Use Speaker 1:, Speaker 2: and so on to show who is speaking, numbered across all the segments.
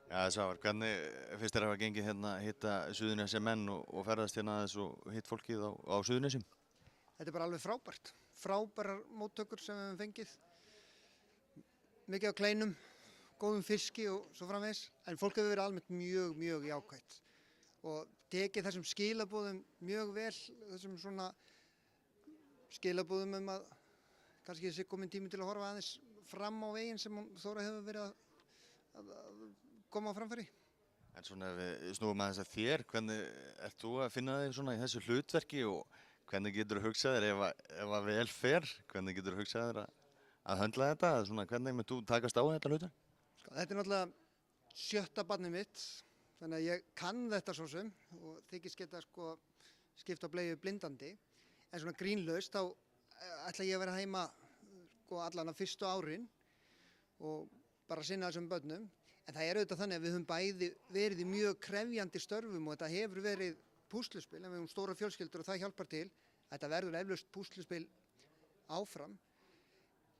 Speaker 1: Já, Svavar, hvernig finnst þér að hafa gengið hérna að hitta Suðurnesja menn og ferðast hérna aðeins og hitt fólkið á Suðurnesjum?
Speaker 2: Þetta er bara alveg frábært. Frábærar móttökur sem við höfum fengið. Mikið á kleinum, góðum fiski og svo framvegis. En fólk hefur verið almennt mjög jákvætt. Og tekið þessum skilaboðum mjög vel, þessum svona skilaboðum að kannski sé komin tími til að horfa aðeins fram á veginn sem Þóra hefur verið að koma á framfæri.
Speaker 1: En svona ef við snúum aðeins að þér, hvernig ert þú að finna þig svona í þessu hlutverki og hvernig getur þú hugsað þér ef að vel fer, hvernig getur þú hugsað þér að höndla þetta, svona hvernig mynd þú takast á þetta hlutverk?
Speaker 2: Sko, þetta er náttúrulega 7. barnið mitt, þannig að ég kann þetta svo sem og þykist geta sko skipta bleiu blindandi, en svona grínlaust þá ætla ég að vera heima sko allan að fyrstu árin og bara sinna þessum börnum. En það er auðvitað þannig að við höfum bæði verið í mjög krefjandi störfum og þetta hefur verið púsluspil, en við höfum stóra fjölskyldur og það hjálpar til. Þetta verður eflaust púsluspil áfram.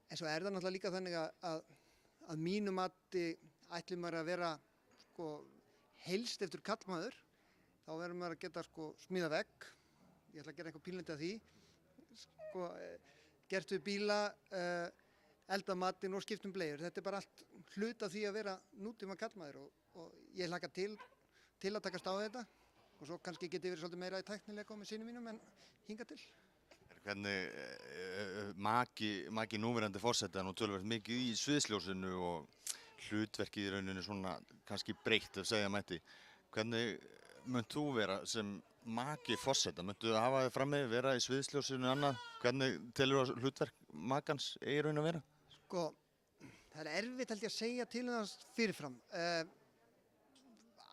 Speaker 2: En svo er það náttúrulega líka þannig að mínu mati ætlum maður að vera sko heilst eftir kallmaður. Þá verður maður að geta sko smíða vegg. Ég ætla að gera eitthvað pínlítið af því. Sko, gert við bíla, elda matinn og skiptum bleiur. Þetta er bara allt hlut af því að vera nútíma kallmaður og ég hlakka til að takast á þetta og svo kannski geti verið svolítið meira í tæknilega með sínum mínum en hinga til.
Speaker 1: Hvernig maki núverandi forseta nú töluvert mikið í sviðsljósinu og hlutverkið í rauninni svona kannski breytt ef segja mætti. Hvernig munt þú vera sem maki forseta? Muntu þú hafa þig frammi, vera í sviðsljósinu annað? Hvernig telur þú að hlutverk makans eigi raun að vera?
Speaker 2: Sko, það er erfitt held ég að segja til það fyrirfram.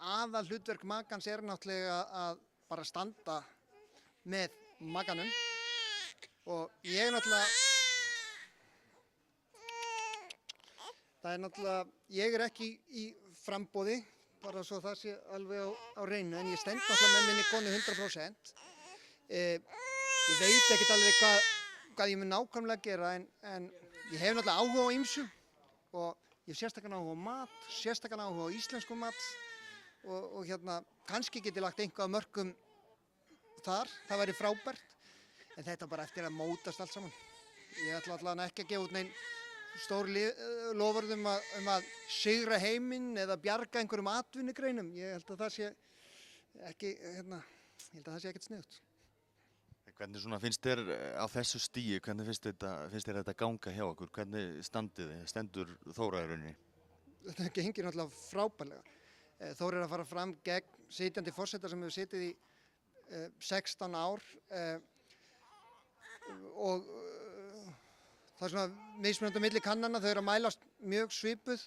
Speaker 2: Aðal hlutverk makans er náttúrulega að bara standa með makanum og ég er ég er ekki í framboði, bara svo það sé alveg á hreinu, en ég stend náttúrulega með minni konu 100%. Ég veit ekkert alveg hvað ég mun nákvæmlega gera en ég hef náttúrulega áhuga á ýmsu og ég hef sérstakann áhuga á mat, sérstakann áhuga á íslenskum mat og hérna kannski get ég lagt einhvað að mörkum þar, það væri frábært, en þetta bara eftir að mótast allt saman. Ég ætla allavega ekki að gefa út neinn stór loforð að sigra heiminn eða bjarga einhverjum atvinnugreinum. Ég held að það sé ekki, ég held að það sé ekkert sniðugt.
Speaker 1: Hvernig svona finnst þér á þessu stigi, hvernig finnst þér þetta ganga hjá okkur? Hvernig stendur Þóra í rauninni?
Speaker 2: Þetta gengir náttúrulega frábærlega. Þóra er að fara fram gegn sitjandi forseta sem hefur sitið í 16 ár og það er svona mismunandi á milli kannana, þau eru að mælast mjög svipuð,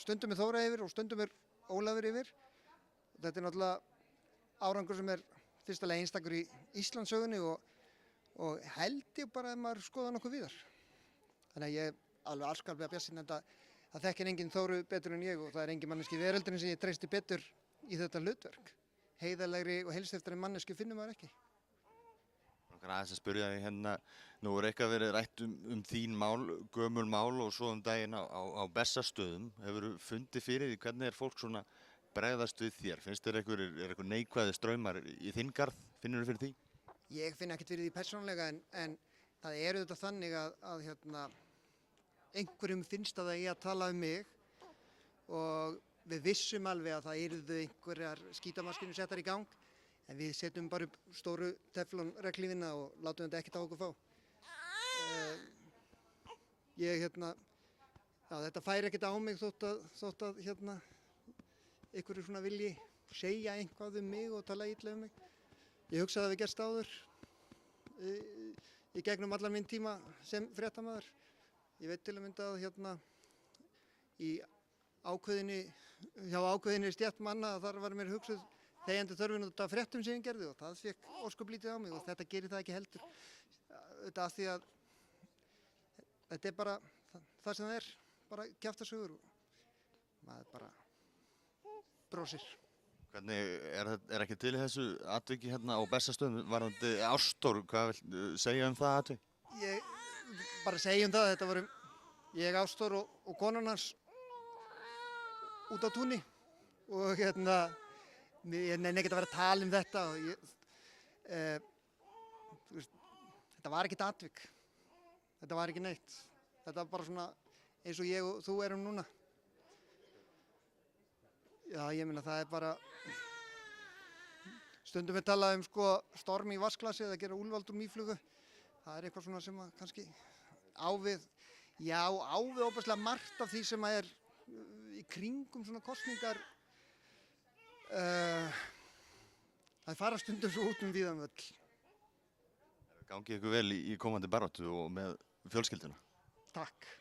Speaker 2: stundum er Þóra yfir og stundum er Ólafur yfir. Þetta er náttúrulega árangur sem er fyrstulega einstakur í Íslandssögunni og held ég bara að maður skoða nokkuð víðar. Þannig að ég er alveg afskaplega bjartsýnn en það þekkir enginn Þóru betur en ég og það er engin manneski í veröldinni sem ég treysti betur í þetta hlutverk. Heiðarlegri og heilsteyptari manneskju finnur maður ekki.
Speaker 1: Aðeins að spyrja þig hérna, nú er eitthvað verið rætt þín mál, gömul mál og svo daginn á Bessastöðum. Hefurðu fundið fyrir því hvernig er fólk svona bregðast við þér? Finnst þér einhver neikvæði straumar í þinn garð? Finnurðu fyrir því?
Speaker 2: Ég finn ekkert fyrir því persónulega en það er auðvitað þannig að einhverjum finnst að það eigi að tala um mig og við vissum alveg að það yrðu einhverjar skítamaskínur settar í gang en við setjum bara upp stóru teflonreglífina og látum þetta ekkert á okkur fá. Þetta fær ekkert á mig þótt að einhverju svona vilji segja eitthvað um mig og tala illa um mig. Ég hugsaði að það við gerst áður í gegnum allan minn tíma sem fréttamaður. Ég veit til að mynda að hjá ákveðinni stétt manna þar var mér hugsuð þegjandi þörfin út af fréttum sem ég gerði og það fekk ósköplítið á mig og þetta gerir það ekki heldur. Þetta af því að þetta er bara það sem það er, bara kjaftasögur og maður bara brósir.
Speaker 1: Hvernig er ekki til í þessu atviki hérna á Bessastöðum varðandi Ástþór, hvað vill segja um það atvik?
Speaker 2: Ég bara segja um það, þetta voru ég, Ástþór og konan hans út á túni og ég nenni ekkert að vera að tala um þetta og þú veist, þetta var ekkert atvik, þetta var ekki neitt, þetta var bara svona eins og ég og þú erum núna. Já, ég meina það er bara, stundum við talað um sko storm í vatnsglasi eða gera úlfald úr mýflugu, það er eitthvað svona sem að kannski ávið óbærslega margt af því sem að í kringum svona kosningar, það fara stundum svo út víðan völl.
Speaker 1: Gangi ykkur vel í komandi baráttu og með fjölskylduna.
Speaker 2: Takk.